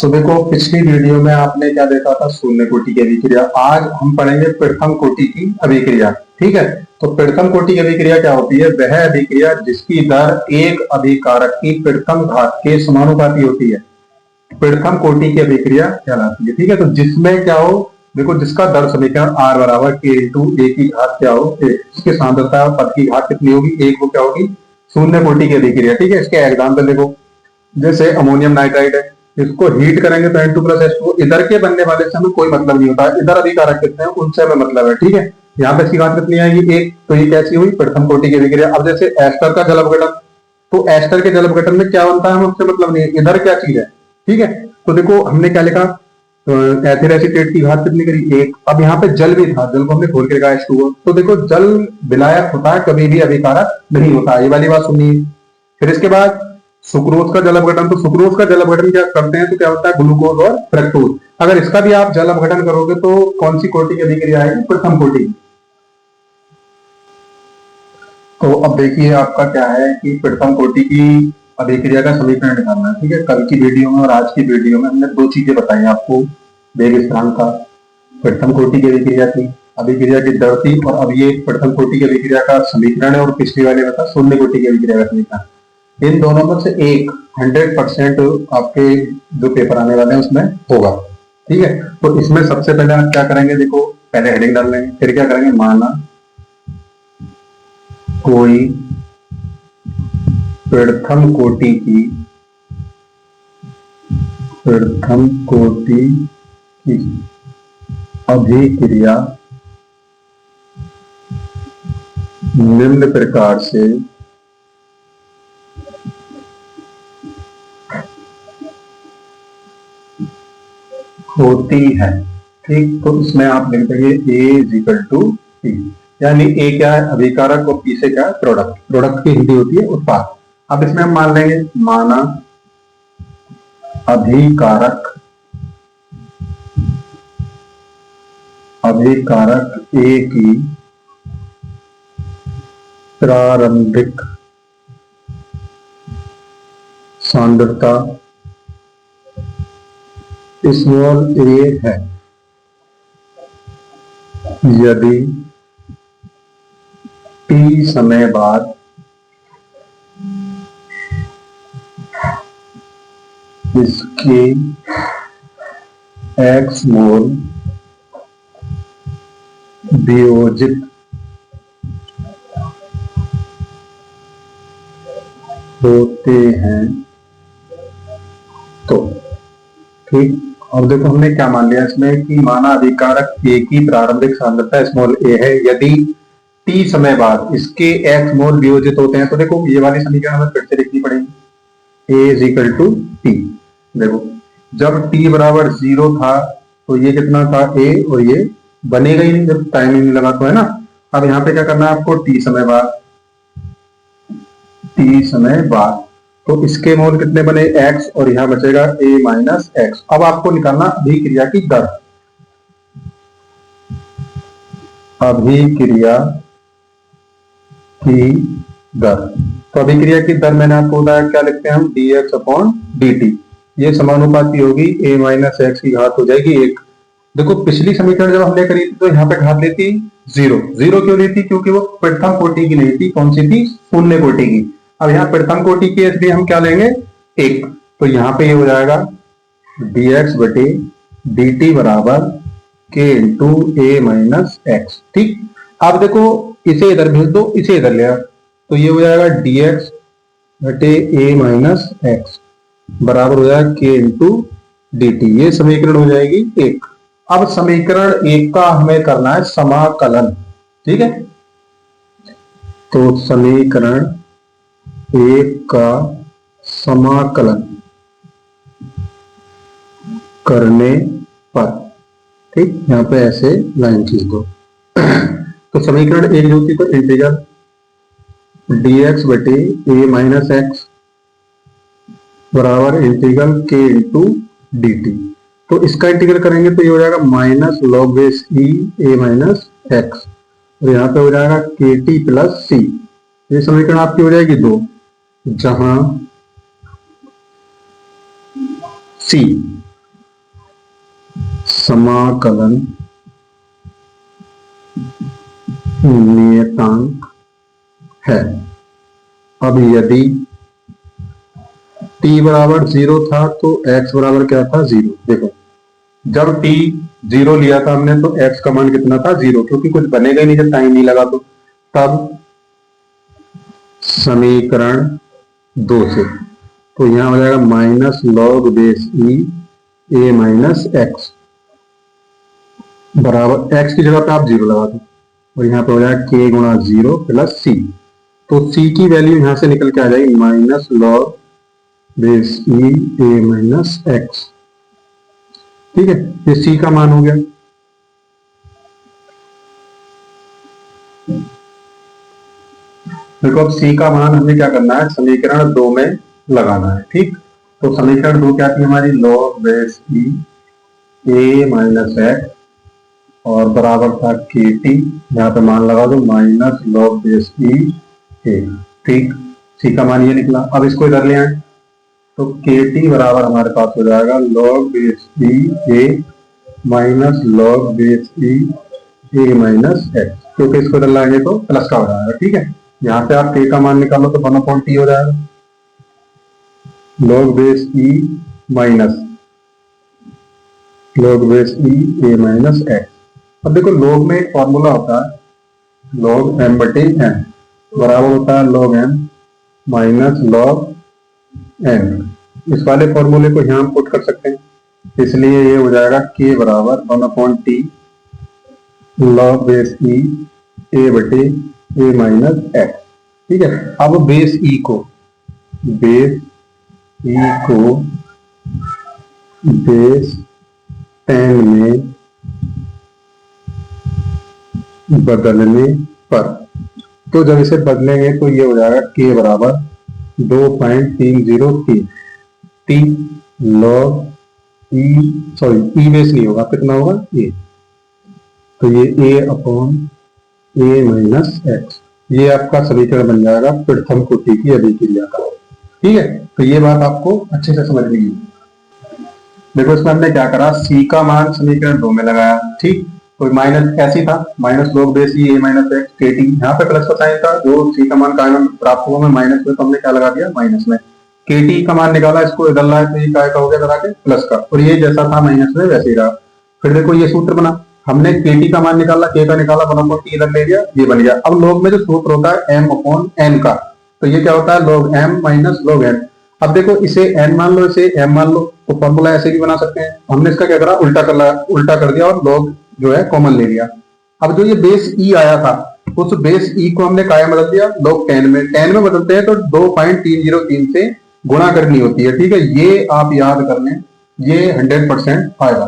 तो देखो, पिछली वीडियो में आपने क्या देखा था, शून्य कोटि की अभिक्रिया। आज हम पढ़ेंगे प्रथम कोटि की अभिक्रिया। ठीक है। तो प्रथम कोटि की अभिक्रिया क्या होती है? वह अभिक्रिया जिसकी दर एक अभिकारक की प्रथम घात के समानुपाती होती है, प्रथम कोटि की अभिक्रिया कहलाती है। ठीक है। तो जिसमें क्या हो, देखो, जिसका दर समीकरण R बराबर K इंटू ए की घात क्या हो, इसके सांद्रता पद की घात कितनी होगी, एक, वो क्या होगी, शून्य कोटि की अभिक्रिया। ठीक है। इसके एग्जाम्पल देखो, जैसे अमोनियम नाइट्राइड है, इसको हीट करेंगे तो N2+H2, इधर के बनने वाले से हमें कोई मतलब नहीं होता है, इधर अभिकारक कितने हैं उनसे हमें मतलब है। ठीक है। यहाँ पे इसकी घात कितनी आएगी, एक, तो ये कैसी हुई, प्रथम कोटि की अभिक्रिया। अब जैसे एस्टर का जल अपघटन, तो एस्टर के जल अपघटन में क्या बनता है हमें उससे मतलब नहीं है, इधर क्या चीज है। ठीक है। तो देखो हमने क्या लिखा, एथिल एसीटेट की घात कितनी करी, एक। अब यहाँ पे जल भी था, जल को हमने खोल के लिखा H2O। तो देखो, जल विलायक होता है, कभी भी अभिकारक नहीं होता, ये वाली बात सुनिए। फिर इसके बाद सुक्रोज का जल अपघटन, तो सुक्रोज का जल अपघटन क्या करते हैं, तो क्या होता है, ग्लूकोज और फ्रक्टोज। अगर इसका भी आप जल अपघटन करोगे तो कौन सी कोटि की अभिक्रिया आएगी, प्रथम कोटि। तो अब देखिए आपका क्या है कि प्रथम कोटि की अभिक्रिया का समीकरण निकालना है। ठीक है। कल की वीडियो में और आज की वीडियो में हमने दो चीजें बताई आपको, वेग स्थिरांक का, प्रथम कोटि की अभिक्रिया की अभिक्रिया की दर थी, और अब ये प्रथम कोटि की अभिक्रिया का समीकरण है, और पिछली वाले में था शून्य कोटि की अभिक्रिया का समीकरण। इन दोनों में से एक 100% आपके जो पेपर आने वाले हैं उसमें होगा। ठीक है। तो इसमें सबसे पहले आप क्या करेंगे, देखो, पहले हेडिंग डाल लेंगे, फिर क्या करेंगे, माना कोई प्रथम कोटि की अभिक्रिया निम्न प्रकार से होती है। ठीक। तो इसमें आप लिख देंगे A = P, यानी A क्या है, अभिकारक, और P से क्या है, प्रोडक्ट। प्रोडक्ट की हिंदी होती है उत्पाद। अब इसमें हम मान लेंगे, माना अभिकारक A की प्रारंभिक सांद्रता स्मॉल a है, यदि t समय बाद इसके x मोल वियोजित होते हैं तो। ठीक। अब देखो हमने क्या मान लिया इसमें कि माना अभिकारक A की प्रारंभिक सांद्रता स्मॉल a है, यदि t समय बाद इसके x मोल वियोजित होते हैं। तो देखो ये वाली समीकरण हमें फिर से लिखनी पड़ेगी, A = T। देखो, जब t बराबर 0 था तो ये कितना था, A, और ये बनेगा ही नहीं जब टाइम ही नहीं लगा, तो है ना। अब यहाँ पे क्या करना है आपको, t समय बाद, तो इसके मोल कितने बने, x, और यहां बचेगा A - x। अब आपको निकालना अभिक्रिया की दर। अभिक्रिया की दर, तो अभिक्रिया की दर मैंने आपको बताया, क्या लिखते हैं हम, dx/dt। ये समानुपाती होगी A - x की घात हो जाएगी 1। देखो, पिछली समीकरण जब हमने करी थी तो यहाँ पे घात लेती 0। 0 क्यों लेती, क्योंकि वो प्रथम कोटि की नहीं थी, कौन सी थी, शून्य कोटि की। अब यहाँ प्रथम कोटि की, इसलिए हम क्या लेंगे, 1। तो यहाँ पे ये हो जाएगा dx/dt बराबर k इंटू A - x। ठीक। अब देखो, इसे इधर भेज दो, इसे इधर ले आओ, तो ये हो जाएगा dx/A - x बराबर हो जाएगा k इंटू dt। ये समीकरण हो जाएगी 1। अब समीकरण 1 का हमें करना है समाकलन। ठीक है। तो समीकरण 1 का समाकलन करने पर, ठीक, यहाँ पे ऐसे लाइन खींच दो। तो समीकरण 1 जो थी, तो इंटीग्रल dx/A - x बराबर इंटीग्रल k इंटू dt। तो इसका इंटीग्रल करेंगे तो ये हो जाएगा -log A - x, और यहाँ पे हो जाएगा kt + c। ये समीकरण आपकी हो जाएगी 2, जहां c समाकलन नियतांक है। अब यदि t बराबर 0 था तो x बराबर क्या था 0। देखो जब t 0 लिया था हमने तो x का मान कितना था 0, क्योंकि कुछ बनेगा ही नहीं जब टाइम नहीं लगा तो। तब समीकरण 2 से तो यहां हो जाएगा माइनस लॉग बेस ई ए माइनस एक्स बराबर x की जगह पे आप 0 लगा दो और यहाँ पे हो जाएगा k गुणा 0 प्लस सी। तो c की वैल्यू यहां से निकल के आ जाएगी माइनस लॉग बेस ई ए माइनस एक्स। ठीक है, ये c का मान हो गया। देखो अब c का मान हमें क्या करना है, समीकरण 2 में लगाना है। ठीक, तो समीकरण 2 क्या थी हमारी, लॉग बेस ई ए माइनस एक्स और बराबर था के टी, यहाँ पे मान लगा दो माइनस लॉग बेस ई ए। ठीक, सी का मान ये निकला। अब इसको इधर ले आए तो के टी बराबर हमारे पास हो जाएगा लॉग बेस ई ए माइनस लॉग बेस ई ए माइनस एक्स, क्योंकि इसको इधर लाएंगे तो प्लस का हो जाएगा। ठीक है, यहाँ से आप के का मान निकालो तो 1/t हो जाएगा log base E minus log base ई ए माइनस एक्स। अब देखो लॉग में एक फॉर्मूला होता है लॉग m बटे n बराबर होता है log m minus log n। इस वाले फॉर्मूले को यहाँ हम पुट कर सकते हैं, इसलिए ये हो जाएगा k बराबर 1/t log base e a बटे a माइनस x। ठीक है, अब बेस e को बेस 10 में बदलने पर, तो जब इसे बदलेंगे तो ये हो जाएगा k बराबर 2.303 t लॉग ई बेस नहीं होगा, कितना होगा a, तो ये a upon a minus x. ये आपका समीकरण बन जाएगा प्रथम कोटि की अभिक्रिया का। ठीक है, तो ये बात आपको अच्छे से समझ लीजिए। देखो इसमें हमने क्या करा, c का मान समीकरण 2 में लगाया। ठीक, तो माइनस ऐसी था माइनस लॉग बेस ई ए माइनस एक्स के टी, यहाँ पे प्लस का साइन था, जो सी का मान काय में प्राप्त हुआ में माइनस में, तो हमने क्या लगा दिया माइनस में। के टी का मान निकाला, इसको इधर लाए तो ये काय का हो गया इधर आके प्लस का, और ये जैसा था माइनस में वैसे ही रहा। फिर देखो ये सूत्र बना, हमने के टी का मान निकाला, के का निकाला, 1/t इधर ले लिया, ये बन गया। अब लॉग में जो सूत्र होता है m अपॉन n का, तो ये क्या होता है log m minus log n। अब देखो इसे n मान लो, इसे m मान लो, तो फॉर्मूला ऐसे भी बना सकते हैं। हमने इसका क्या करा, उल्टा कर दिया और log जो है कॉमन ले लिया। अब जो ये बेस e आया था, उस बेस e को हमने काय बदल दिया, log 10 में। 10 में बदलते हैं तो 2.303 से गुणा करनी होती है। ठीक है, ये आप याद कर लें, ये 100% आएगा।